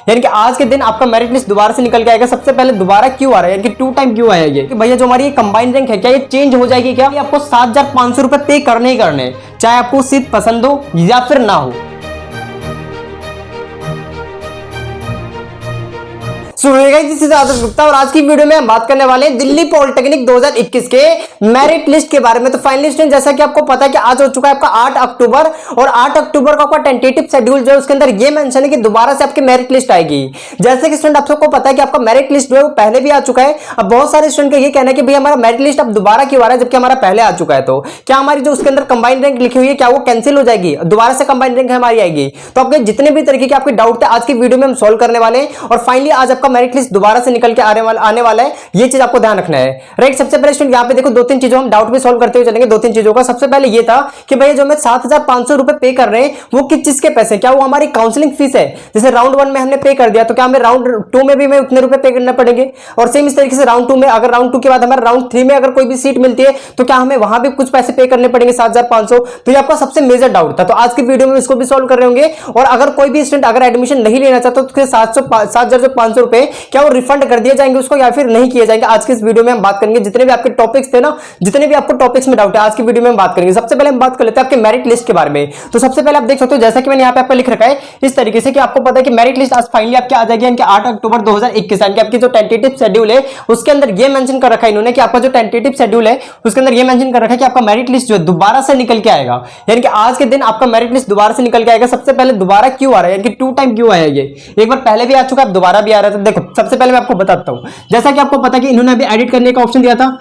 यानी कि आज के दिन आपका मेरिट लिस्ट दोबारा से निकल के आएगा। सबसे पहले दोबारा क्यों आ रहा है, यानी कि 2 टाइम क्यों आया ये कि भैया जो हमारी कंबाइन रैंक है क्या ये चेंज हो जाएगी क्या? आपको 7,500 रुपए पे करने ही करने, चाहे आपको सीट पसंद हो या फिर ना हो। और आज की वीडियो में हम बात करने वाले हैं दिल्ली पॉलिटेक्निक 2021 के मेरिट लिस्ट के बारे में। तो फाइनल लिस्ट जैसा कि आपको पता है कि आज हो चुका है आपका 8 अक्टूबर, और 8 अक्टूबर का आपका टेंटेटिव शेड्यूल जो है उसके अंदर ये मेंशन है कि दोबारा से आपकी मेरिट लिस्ट आएगी। जैसे कि स्टूडेंट आप सबको पता है कि आपका मेरिट लिस्ट जो है वो पहले भी आ चुका है। अब बहुत सारे स्टूडेंट का ये कहना है कि भैया हमारा मेरिट लिस्ट अब दोबारा क्यों आ रहा है जबकि हमारा पहले आ चुका है, तो क्या हमारी जो उसके अंदर कंबाइंड रैंक लिखी हुई है क्या वो कैंसिल हो जाएगी, दोबारा से कंबाइंड रैंक हमारी आएगी? तो आपके जितने भी तरीके के आपके डाउट थे आज की वीडियो में हम सॉल्व करने वाले हैं, और फाइनली आज आपका मेरिट लिस्ट दोबारा से निकल के आने वाला है। ये चीज आपको ध्यान रखना है, राइट। सबसे पहले स्टूडेंट यहाँ पे देखो 2-3 चीजों हम डाउट भी सॉल्व करते हुए चलेंगे। 2-3 चीजों का सबसे पहले ये था कि भैया जो हमें 7,500 रुपए पे कर रहे हैं वो किस चीज के पैसे, क्या वो हमारी काउंसलिंग फीस है? जैसे राउंड 1 में हमने पे कर दिया तो क्या हमें राउंड 2 में भी हमें उतने रुपए पे करना पड़ेंगे? और सेम इस तरीके से राउंड 2 में, अगर राउंड 2 के बाद हमारे राउंड 3 में अगर कोई भी सीट मिलती है तो क्या हमें वहां भी कुछ पैसे पे करने पड़ेंगे 7,500? तो ये आपका सबसे मेजर डाउट था, तो आज की वीडियो में इसको भी सॉल्व कर रहे होंगे। और अगर कोई भी स्टूडेंट अगर एडमिशन नहीं लेना चाहता तो उसके 7,500 रुपए क्या वो रिफंड कर दिए जाएंगे उसको या फिर नहीं किए जाएंगे? आज के इस वीडियो में हम बात करेंगे। जितने भी आपके टॉपिक्स थे ना, जितने भी आपको टॉपिक्स में डाउट है आज की वीडियो में हम बात करेंगे। सबसे पहले हम बात कर लेते हैं आपके मेरिट लिस्ट के बारे में। तो सबसे पहले आप देख सकते हो जैसा कि मैंने यहाँ पे आपको लिख रखा है इस तरीके से कि आपको पता है कि मेरिट लिस्ट आज फाइनली आपकी आ जाएगी, यानी कि 8 अक्टूबर 2021 यानी कि आपकी जो टेंटेटिव शेड्यूल है उसके अंदर ये मेंशन कर रखा है इन्होंने कि आपका जो टेंटेटिव शेड्यूल है उसके अंदर ये मेंशन कर रखा है कि आपका मेरिट लिस्ट जो है दोबारा से निकल के आएगा, यानी कि आज के दिन आपका मेरिट लिस्ट दोबारा से निकल के आएगा। सबसे पहले दोबारा क्यों आ रहा है, यानी कि 2 टाइम क्यों आया? ये एक बार पहले भी आ चुका है, अब दोबारा भी आ रहा है। तो देखो सबसे पहले मैं आपको बताता हूं, जैसा कि आपको पता है कि इन्होंने अभी एडिट करने का ऑप्शन दिया था,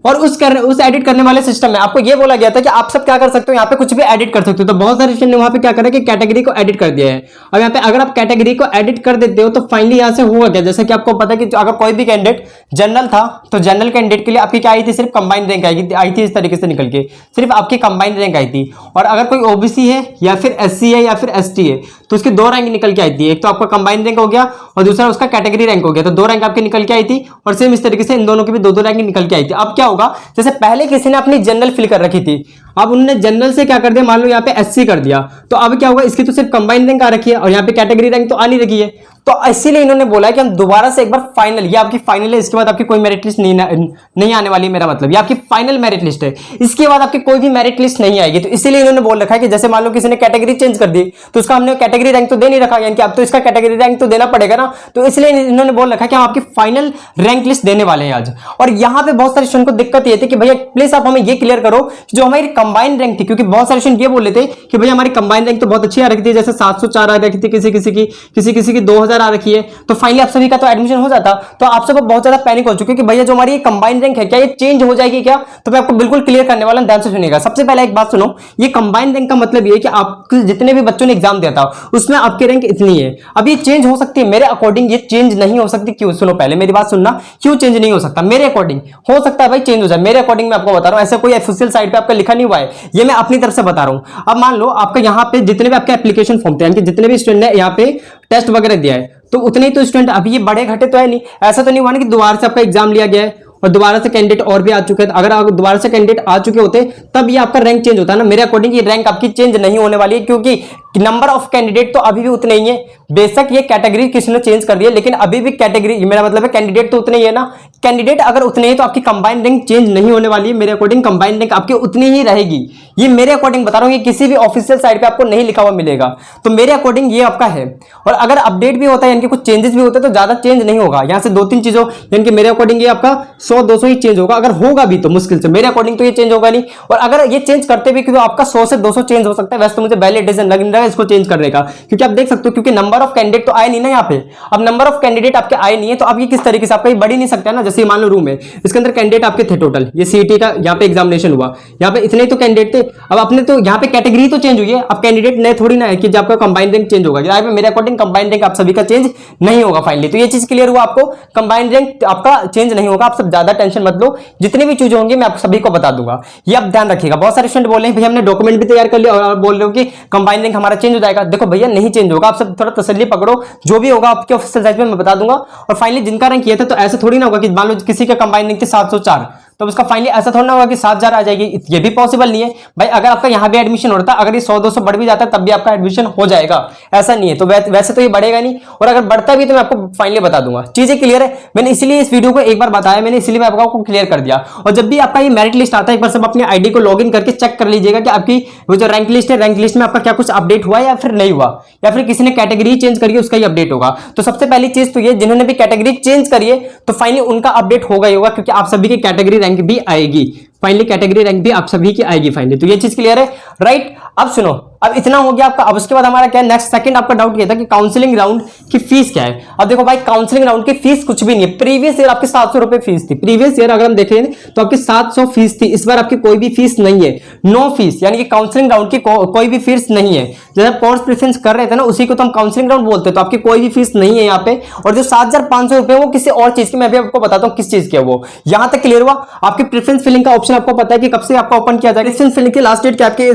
और उस एडिट करने वाले सिस्टम में आपको ये बोला गया था कि आप सब क्या कर सकते हो, यहाँ पे कुछ भी एडिट कर सकते हो। तो बहुत सारे स्टूडेंट ने वहां पे क्या करा कि कैटेगरी को एडिट कर दिया है। अब यहाँ पे अगर आप कैटेगरी को एडिट कर देते हो तो फाइनली यहाँ से हुआ क्या, जैसे कि आपको पता है कि अगर कोई भी कैंडिडेट जनरल था तो जनरल कैंडिडेट के लिए आपकी क्या आई थी, सिर्फ कंबाइंड रैंक आई थी इस तरीके से निकल के, सिर्फ आपकी कंबाइंड रैंक आई थी। और अगर कोई ओबीसी है या फिर एससी है या फिर एसटी है तो उसकी 2 रैंक निकल के आई थी, एक तो आपका कंबाइंड रैंक हो गया और दूसरा उसका कैटेगरी रैंक हो गया, तो 2 रैंक आपके निकल के आई थी। और सेम इस तरीके से इन दोनों की भी 2-2 रैंक निकल के आई थी। अब क्या होगा, जैसे पहले किसी ने अपनी जनरल फिल कर रखी थी, अब उन्होंने जनरल से क्या कर दिया, मान लो यहाँ पे एससी कर दिया, तो अब क्या होगा, इसकी तो सिर्फ कंबाइंड रैंक आ रखी है और यहाँ पे कैटेगरी रैंक तो आ नहीं रखी है। तो इसीलिए इन्होंने बोला है कि हम दोबारा से एक बार फाइनल, ये आपकी फाइनल है, इसके बाद आपकी कोई मेरिट लिस्ट नहीं आने वाली है। मेरा मतलब ये आपकी फाइनल मेरिट लिस्ट है, इसके बाद आपकी कोई भी मेरिट लिस्ट नहीं आएगी। तो इसीलिए इन्होंने बोल रखा है कि जैसे मान लो किसी ने कैटेगरी चेंज कर दी तो उसका हमने कैटेगरी रैंक तो दे नहीं रखा, यानी कि अब तो इसका कैटेगरी रैंक तो देना पड़ेगा ना। तो इसलिए इन्होंने बोल रखा है कि हम आपकी फाइनल रैंक लिस्ट देने वाले हैं आज। और यहाँ पे बहुत सारे स्टूडेंट को दिक्कत ये थी कि भैया प्लीज आप हमें ये क्लियर करो कि जो हमारी कंबाइंड रैंक थी, क्योंकि बहुत सारे स्टूडेंट ये बोल रहे थे कि भैया हमारी कंबाइंड रैंक तो बहुत अच्छी आ रखी थी, जैसे 704 आ रखी थी, किसी की 2000 आ रखी है, तो फाइनली आप सभी का तो एडमिशन हो जाता। तो आप सबको बहुत ज्यादा पैनिक हो चुके कि भैया जो हमारी कंबाइंड रैंक है क्या ये चेंज हो जाएगी क्या? तो मैं आपको बिल्कुल क्लियर करने वाला हूं, ध्यान से सुनिएगा। सबसे पहले एक बात सुनो, ये कंबाइंड रैंक का मतलब ये कि आप जितने भी बच्चों ने एग्जाम दिया था उसमें आपकी रैंक इतनी है। अब ये चेंज हो सकती है, मेरे अकॉर्डिंग ये चेंज नहीं हो सकती। क्यों? सुनो पहले मेरी बात सुनना, क्यों चेंज नहीं हो सकता? मेरे अकॉर्डिंग हो सकता है भाई चेंज हो जाए, मेरे अकॉर्डिंग मैं आपको बता रहा हूं, ऐसा कोई ऑफिशियल साइट पे आपका लिखा नहीं हुआ है, ये मैं अपनी तरफ से बता रहा हूं। अब मान लो आपका यहाँ पे जितने भी आपके एप्लीकेशन फॉर्म थे, जितने भी स्टूडेंट ने यहाँ पे टेस्ट वगैरह दिया है तो उतने ही तो स्टूडेंट, अभी ये बड़े घटे तो है नहीं, ऐसा तो नहीं हुआ ना कि दोबारा से आपका एग्जाम लिया गया है और दोबारा से कैंडिडेट और भी आ चुके हैं। अगर आप दोबारा से कैंडिडेट आ चुके होते तब ये आपका रैंक चेंज होता है ना। मेरे अकॉर्डिंग ये रैंक आपकी चेंज नहीं होने वाली है, क्योंकि नंबर ऑफ कैंडिडेट तो अभी भी उतने ही है। बेशक ये कैटेगरी किसी ने चेंज कर दी है लेकिन अभी भी कैटेगरी, मेरा मतलब है कैंडिडेट तो उतने ही है ना। कैंडिडेट अगर उतने ही तो आपकी कंबाइंड रैंक चेंज नहीं होने वाली है। मेरे अकॉर्डिंग कंबाइंड रैंक आपकी उतनी ही रहेगी, ये मेरे अकॉर्डिंग बता रहा हूं, ये किसी भी ऑफिशियल साइट पे आपको नहीं लिखा हुआ मिलेगा। तो मेरे अकॉर्डिंग ये आपका है। और अगर अपडेट भी होता है यानी कि कुछ चेंजेस भी होते हैं तो ज्यादा चेंज नहीं होगा, यहाँ से 2-3 चीजों, यानी कि मेरे अकॉर्डिंग ये आपका 100-200 ही चेंज होगा, अगर होगा भी तो मुश्किल से। मेरे अकॉर्डिंग तो ये चेंज होगा नहीं, और अगर ये चेंज करते भी तो आपका 100 से 200 चेंज हो सकता है। वैसे तो मुझे वैलिड रीजन लग रहा है इसको चेंज करने का, क्योंकि आप देख सकते हो क्योंकि नंबर ऑफ कैंडिडेट तो आए नहीं ना यहाँ पे। अब नंबर ऑफ कैंडिडेट आपके आए नहीं है तो अब ये किस तरीके से आपका ये बढ़ ही नहीं सकता है ना। जैसे मान लो रूम है, इसके अंदर कैंडिडेट आपके थे टोटल, ये सीईटी का यहाँ पे एग्जामिनेशन हुआ, यहाँ पे इतने तो कैंडिडेट थे। अब अपने तो यहाँ पे कैटेगरी तो चेंज हुई है, अब कैंडिडेट नए थोड़ी ना है कि आपका कंबाइंड रैंक चेंज होगा। यहाँ पे मेरे अकॉर्डिंग कंबाइंड रैंक आप सभी का चेंज नहीं होगा फाइनली। तो ये चीज क्लियर हुआ आपको, कंबाइंड रैंक आपका चेंज नहीं होगा। आप सब ज्यादा टेंशन मत लो, जितनी भी चीजें होंगी मैं आप सभी को बता दूंगा, ये आप ध्यान रखिएगा। बहुत सारे स्टूडेंट बोल रहे हैं भैया हमने डॉक्यूमेंट भी तैयार कर लिया और बोल रहे हो कि कंबाइंड रैंक हमारा चेंज हो जाएगा। देखो भैया नहीं चेंज होगा, आप सब थोड़ा तसल्ली पकड़ो, जो भी होगा आपके ऑफिशियल साइट पे मैं बता दूंगा। और फाइनली जिनका रैंक ये था तो ऐसे थोड़ी ना होगा कि मान लो किसी का कंबाइंड रैंक थी 704 तो उसका फाइनली ऐसा थोड़ा ना होगा कि 7,000 आ जाएगी, ये भी पॉसिबल नहीं है भाई। अगर आपका यहाँ भी एडमिशन होता है, अगर ये 100-200 बढ़ भी जाता है तब भी आपका एडमिशन हो जाएगा, ऐसा नहीं है। तो वैसे तो ये बढ़ेगा नहीं, और अगर बढ़ता भी तो मैं आपको फाइनली बता दूंगा। चीजें क्लियर है, मैंने इसलिए इस वीडियो को एक बार बताया, मैंने इसलिए मैं आपको क्लियर कर दिया। और जब भी आपका ये मेरिट लिस्ट आता है, एक बार सब अपने आईडी को लॉगिन करके चेक कर लीजिएगा कि आपकी वो जो रैंक लिस्ट है, रैंक लिस्ट में आपका क्या कुछ अपडेट हुआ या फिर नहीं हुआ, या फिर किसी ने कैटेगरी चेंज करी उसका ही अपडेट होगा। तो सबसे पहली चीज तो ये, जिन्होंने भी कैटेगरी चेंज करी है तो फाइनली उनका अपडेट होगा ही होगा, क्योंकि आप सभी की कैटेगरी रैंक भी आएगी फाइनली, कैटेगरी रैंक भी आप सभी की आएगी फाइनली। तो ये चीज क्लियर है, राइट। अब सुनो, अब इतना हो गया आपका। अब उसके बाद हमारा क्या है, नेक्स्ट सेकंड आपका डाउट ये था कि काउंसलिंग राउंड की फीस क्या है। अब देखो भाई, काउंसलिंग राउंड की फीस कुछ भी नहीं है। प्रीवियस ईयर आपकी 700 रुपए फीस थी, प्रीवियस ईयर अगर हम देखें तो आपकी 700 फीस थी। इस बार आपकी कोई भी फीस नहीं है, नो फीस, यानी कि काउंसलिंग राउंड की कोई भी फीस नहीं है। जैसे कोर्स प्रेफरेंस कर रहे थे ना, उसी को तो हम काउंसलिंग राउंड बोलते हैं। तो आपकी कोई भी फीस नहीं है यहाँ पे। और जो 7,500 रुपए वो किसी और चीज की, मैं भी आपको बताता हूँ किस चीज की है वो। यहां तक क्लियर हुआ। आपकी प्रेफरेंस फिलिंग का ऑप्शन आपको पता है कि कब से आपका ओपन किया जाएगा। प्रेफरेंस फिलिंग की लास्ट डेट क्या आपकी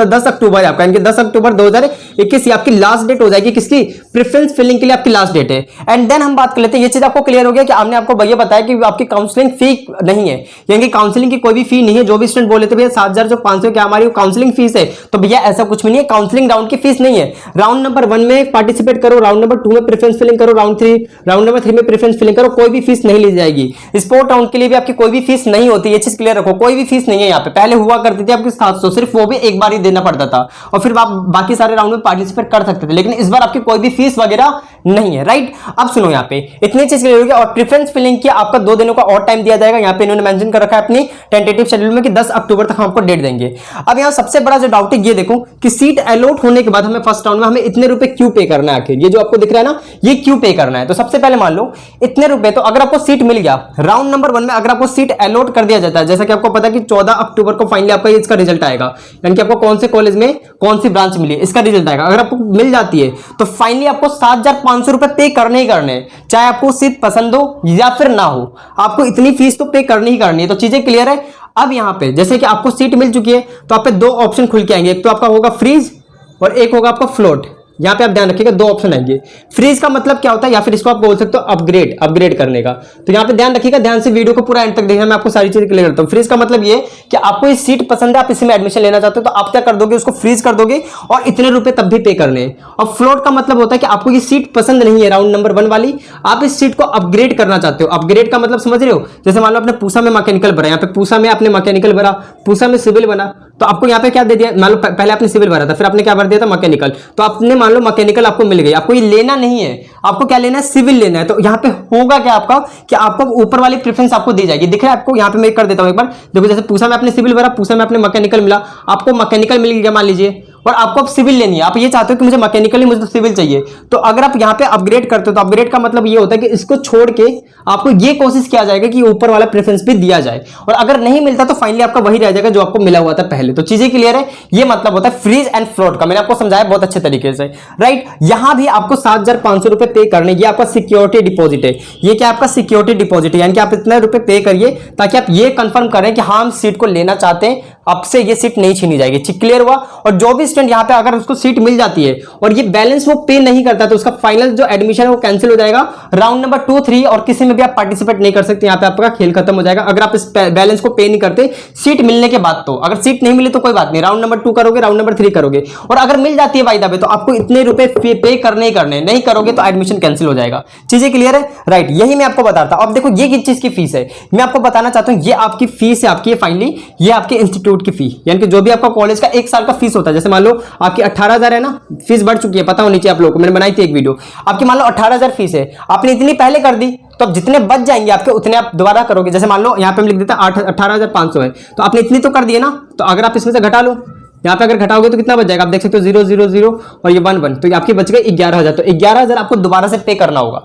10 अक्टूबर है आपका, यानी 10 अक्टूबर 2021 आपकी लास्ट डेट हो जाएगी। किसकी? प्रेफरेंस फिलिंग के लिए आपकी लास्ट डेट है। एंड देन हम बात कर लेते हैं, ये चीज आपको क्लियर हो गया कि हमने आपको भैया बताया कि आपकी काउंसलिंग फी नहीं है, यानी कि काउंसलिंग की कोई भी फी नहीं है। जो भी स्टूडेंट बोले थे भैया 7,500 क्या हमारी काउंसलिंग फीस है, तो भैया ऐसा कुछ भी नहीं है, काउंसलिंग राउंड की फीस नहीं है। राउंड नंबर 1 में पार्टिसिपेट करो, राउंड नंबर 2 में प्रेफरेंस फिलिंग करो, राउंड नंबर 3 में प्रेफरेंस फिलिंग करो, कोई भी फीस नहीं ली जाएगी। स्पोर्ट राउंड के लिए भी आपकी कोई भी फीस नहीं होती, ये चीज क्लियर रखो, कोई भी फीस नहीं है यहाँ पे। पहले हुआ करती थी आपकी 700, सिर्फ वो भी एक बार ही देना पड़ता था, और फिर आप बाकी सारे राउंड में पार्टिसिपेट कर सकते थे। लेकिन इस बार आपकी कोई भी फीस वगैरह नहीं है, राइट। अब सुनो, यहाँ पे इतनी चीज क्लियर हो गया। और प्रेफरेंस फिलिंग की आपका 2 दिनों का और टाइम दिया जाएगा। यहाँ पे इन्होंने मेंशन कर रखा है अपनी टेंटेटिव शेड्यूल में कि 10 अक्टूबर तक हम आपको डेट देंगे। अब यहाँ सबसे बड़ा जो डाउट है ये देखो कि सीट अलॉट होने के बाद हमें फर्स्ट राउंड में हमें इतने रुपए क्यों पे करना है, आखिर ये जो आपको दिख रहा है ना, ये क्यों पे करना है। तो सबसे पहले मान लो इतने रुपए, तो अगर आपको सीट मिल गया राउंड नंबर 1 में, अगर आपको सीट अलॉट कर दिया जाता है, जैसा कि आपको पता है कि 14 अक्टूबर को फाइनली आपका इसका रिजल्ट आएगा, यानी कि आपको कौन से कॉलेज में कौन सी ब्रांच मिली इसका रिजल्ट आएगा। अगर आपको मिल जाती है तो फाइनली आपको 7,500 रुपए पे करने ही करने, चाहे आपको सीट पसंद हो या फिर ना हो, आपको इतनी फीस तो पे करनी ही करनी है। तो चीजें क्लियर है। अब यहाँ पे जैसे कि आपको सीट मिल चुकी है तो आप पे 2 ऑप्शन खुल के आएंगे, एक तो आपका होगा फ्रीज और एक होगा आपका फ्लोट। यहाँ पे आप ध्यान रखिएगा, 2 ऑप्शन आएंगे। फ्रीज का मतलब क्या होता है, या फिर इसको आप बोल सकते हो अपग्रेड करने का। तो यहाँ पे ध्यान रखिएगा, ध्यान से वीडियो को पूरा एंड तक देखना, मैं आपको सारी चीजें क्लियर करता हूँ। फ्रीज का मतलब ये कि आपको ये सीट पसंद है, आप इसी में एडमिशन लेना चाहते हो, तो आप क्या कर दोगे, उसको फ्रीज कर दोगे और इतने रुपए तब भी पे करने। और फ्लोट का मतलब होता है कि आपको ये सीट पसंद नहीं है राउंड नंबर 1 वाली, आप इस सीट को अपग्रेड करना चाहते हो। अपग्रेड का मतलब समझ रहे हो, जैसे मान लो आपने पूसा में मैकेनिकल भरा, यहाँ पे पूसा में आपने मैकेनिकल भरा, पूसा में सिविल बना, तो आपको यहाँ पे क्या दे दिया, मान लो पहले आपने सिविल भरा था, फिर आपने क्या भर दिया था, मैकेनिकल। तो आपने मान लो मैकेनिकल आपको मिल गई, आपको ये लेना नहीं है, आपको क्या लेना है, सिविल लेना है। तो यहाँ पे होगा क्या आपका कि आपको ऊपर वाली प्रेफरेंस आपको दी जाएगी। दिख रहा है आपको, यहाँ पे मैं कर देता हूँ एक बार, देखो जैसे पूसा में आपने सिविल भरा, पूसा में आपने मैकेनिकल मिला, आपको मैकेनिकल मिल गया मान लीजिए, और आपको अब सिविल लेनी है। आप ये चाहते हो कि मुझे मैकेनिकल नहीं, मुझे तो सिविल चाहिए। तो अगर आप यहाँ पे अपग्रेड करते हो, तो अपग्रेड का मतलब ये होता है कि इसको छोड़ के आपको ये कोशिश किया जाएगा कि ऊपर वाला प्रेफरेंस भी दिया जाए, और अगर नहीं मिलता तो फाइनली आपका वही रह जाएगा जो आपको मिला हुआ था पहले। तो चीजें क्लियर है, ये मतलब होता है फ्रीज एंड फ्लोट का, मैंने आपको समझाया बहुत अच्छे तरीके से, राइट। यहां भी आपको 7,500 रुपए पे करने, ये आपका सिक्योरिटी डिपॉजिट है। ये क्या आपका सिक्योरिटी डिपॉजिट है, यानी कि आप इतने रुपए पे करिए ताकि आप ये कंफर्म करें कि हाँ हम सीट को लेना चाहते हैं, आपसे ये सीट नहीं छीनी जाएगी। क्लियर हुआ। और जो भी स्टूडेंट यहाँ पे अगर उसको सीट मिल जाती है और ये बैलेंस वो पे नहीं करता, तो उसका फाइनल जो एडमिशन है वो कैंसिल हो जाएगा। राउंड नंबर 2, 3 और किसी में भी आप पार्टिसिपेट नहीं कर सकते, यहाँ पे आपका खेल खत्म हो जाएगा अगर आप इस बैलेंस को पे नहीं करते सीट मिलने के बाद। तो अगर सीट नहीं मिली तो कोई बात नहीं, राउंड नंबर 2 करोगे, राउंड नंबर 3 करोगे, और अगर मिल जाती है वाइदा पे तो आपको इतने रुपए पे करने ही करने, नहीं करोगे तो एडमिशन कैंसिल हो जाएगा। चीजें क्लियर है, राइट। यही मैं आपको बताता हूं। अब देखो ये किस चीज की फीस है, मैं आपको बताना चाहता हूं। ये आपकी फीस है, आपकी फाइनली ये आपके इंस्टीट्यूट की फी, यानी कि जो भी आपका कॉलेज का 1 साल का फीस होता है। जैसे मान लो आपकी 18,000 है ना, फीस बढ़ चुकी है, पता हो नीचे आप लोगों को, मैंने बनाई थी एक वीडियो। आपकी मान लो 18,000 फीस है, आपने इतनी पहले कर दी, तो अब जितने बच जाएंगे आपके उतने आप दोबारा करोगे। जैसे मान लो यहाँ पे हम लिख देते हैं 18,500 है, तो आपने इतनी तो कर दी है ना, तो अगर आप इसमें से घटा लो, यहाँ पे अगर घटाओगे तो कितना बच जाएगा, आप देख सकते हो 0 0 0 और ये 1 1, तो आपकी बच गई 11,000। तो 11,000 आपको दोबारा से पे करना होगा।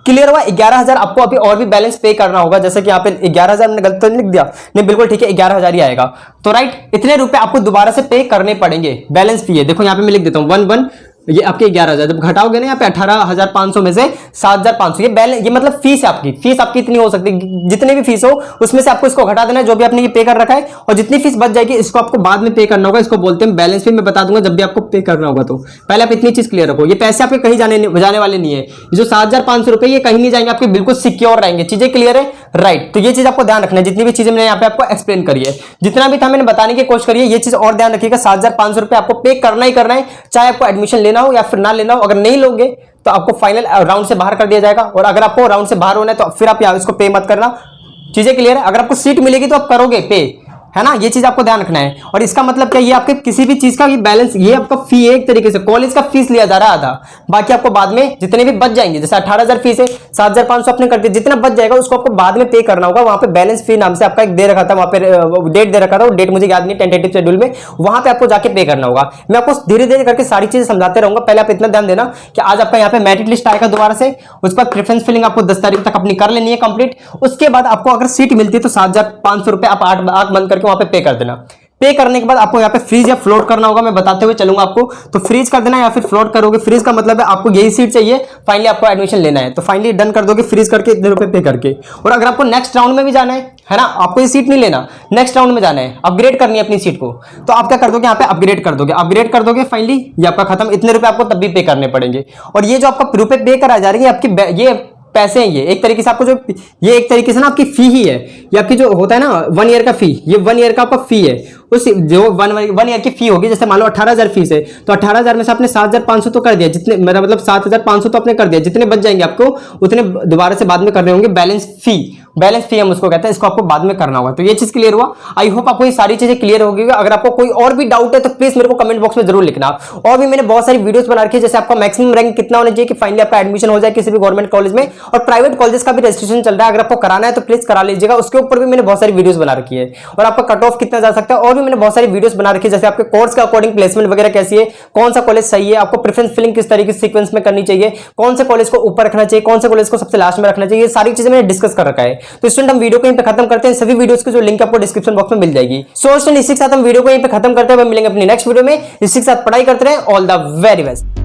क्लियर हुआ। 11,000 आपको अभी और भी बैलेंस पे करना होगा। जैसे कि यहाँ पे 11,000 मैंने गलत तो नहीं लिख दिया, नहीं बिल्कुल ठीक है, 11,000 ही आएगा। तो राइट, इतने रुपए आपको दोबारा से पे करने पड़ेंगे, बैलेंस फी है। देखो यहाँ पे मैं लिख देता हूँ 1 1 ये आपके 11,000, जब घटाओगे ना यहाँ पे 18,500 में से 7,500, ये बैलेंस, ये मतलब फीस है आपकी, फीस आपकी इतनी हो सकती है, जितनी भी फीस हो उसमें से आपको इसको घटा देना है जो भी आपने ये पे कर रखा है, और जितनी फीस बच जाएगी इसको आपको बाद में पे करना होगा। इसको बोलते हैं बैलेंस फी, मैं बता दूंगा जब भी आपको पे करना होगा। तो पहले आप इतनी चीज क्लियर रखो, ये पैसे आपके कहीं जाने वाले नहीं है, जो 7,500 रुपए ये कहीं नहीं जाएंगे, आपके बिल्कुल सिक्योर रहेंगे। चीजें क्लियर है, राइट। तो ये चीज आपको ध्यान रखना है, जितनी भी चीजें मैंने यहाँ पे आपको एक्सप्लेन करी है, जितना भी था मैंने बताने की कोशिश करी है, ये चीज और ध्यान रखिएगा। 7,500 रुपए आपको पे करना ही करना है, चाहे आपको एडमिशन लेना हो या फिर ना लेना हो। अगर नहीं लोगे तो आपको फाइनल राउंड से बाहर कर दिया जाएगा, और अगर आपको राउंड से बाहर होना है तो फिर आप इसको पे मत करना। चीजें क्लियर है। अगर आपको सीट मिलेगी तो आप करोगे पे, है ना, ये चीज आपको ध्यान रखना है। और इसका मतलब क्या, ये आपके किसी भी चीज का ये बैलेंस, ये आपका फी है, एक तरीके से कॉलेज का फीस लिया जा रहा था, बाकी आपको बाद में जितने भी बच जाएंगे, जैसे 18,000 फीस है, 7,500 आपने कर दिया, जितना बच जाएगा उसको आपको बाद में पे करना होगा। वहां पे बैलेंस फी नाम से आपका एक दे रखा था, वहां पे डेट दे रखा था, वो डेट मुझे याद नहीं, टेंटेटिव शेड्यूल में, वहां पे आपको जाके पे करना होगा। मैं आपको धीरे धीरे करके सारी चीजें समझाते रहूंगा। पहले आप इतना ध्यान देना कि आज आपका यहाँ पे मेरिट लिस्ट आएगा दोबारा से, उसके बाद प्रेफरेंस फिलिंग आपको 10 तारीख तक अपनी कर लेनी है कंप्लीट। उसके बाद आपको अगर सीट मिलती है तो 7,500 रुपए आप आंख बंद करके वहां पे पे कर देना। पे करने के बाद आपको यहाँ पे फ्रीज या फ्लोट करना होगा, मैं बताते हुए चलूंगा आपको। तो फ्रीज कर देना या फिर फ्लोट करोगे। फ्रीज का मतलब है आपको यही सीट चाहिए, फाइनली आपको एडमिशन लेना है, तो फाइनली डन कर दोगे फ्रीज करके, इतने रुपए पे करके। और अगर आपको नेक्स्ट राउंड में भी जाना है ना, आपको ये सीट नहीं लेना, नेक्स्ट राउंड में जाना है, अपग्रेड करनी है अपनी सीट को, तो आप क्या कर दोगे, यहाँ पे अपग्रेड कर दोगे फाइनली, ये आपका खत्म। इतने रुपए आपको तब भी पे करने पड़ेंगे। और ये जो आपका रुपए पे करा जा रही है आपकी, ये पैसे हैं, ये एक तरीके से आपको जो, ये एक तरीके से ना आपकी फी ही है, ये आपकी जो होता है ना 1 ईयर का फी, ये 1 ईयर का आपका फी है। उस जो 1 ईयर की फी होगी, जैसे मान लो 18,000 फीस है, तो 18,000 में से आपने 7,500 तो कर दिया, जितने मेरा मतलब 7,500 तो आपने कर दिया, जितने बच जाएंगे आपको उतने दोबारा से बाद में करने होंगे। बैलेंस फी हम उसको कहते हैं, इसको आपको बाद में करना होगा। तो ये चीज क्लियर हुआ। आई होप आपको ये सारी चीजें क्लियर होगी। अगर आपको कोई और भी डाउट है तो प्लीज मेरे को कमेंट बॉक्स में जरूर लिखना। और भी मैंने बहुत सारी वीडियोस बना रखी है, जैसे आपका मैक्सिमम रैंक कितना होना चाहिए कि फाइनली आपका एडमिशन हो जाए किसी भी गवर्नमेंट कॉलेज में, और प्राइवेट कॉलेज का भी रजिस्ट्रेशन चल रहा है, अगर आपको कराना है तो प्लीज करा लीजिएगा। उसके ऊपर भी मैंने बहुत सारी वीडियोस बना रखी है, और आपका कट ऑफ कितना जा सकता है, और भी मैंने बहुत सारी वीडियोस बना रखी है, जैसे आपके कोर्स के अकॉर्डिंग प्लेसमेंट वगैरह कैसी है, कौन सा कॉलेज सही है, आपको प्रेफरेंस फिलिंग किस तरीके से सीक्वेंस में करनी चाहिए, कौन से कॉलेज को ऊपर रखना चाहिए, कौन से कॉलेज को सबसे लास्ट में रखना चाहिए, ये सारी चीजें मैंने डिस्कस कर रखा है। तो स्टूडेंट हम वीडियो को यहीं पे खत्म करते हैं। सभी वीडियोस की जो लिंक आपको डिस्क्रिप्शन बॉक्स में मिल जाएगी। सो स्टूडेंट इसी के साथ हम वीडियो को यहीं पे खत्म करते हैं। मिलेंगे अपनी नेक्स्ट वीडियो में। इसी के साथ पढ़ाई करते रहे। All the very best.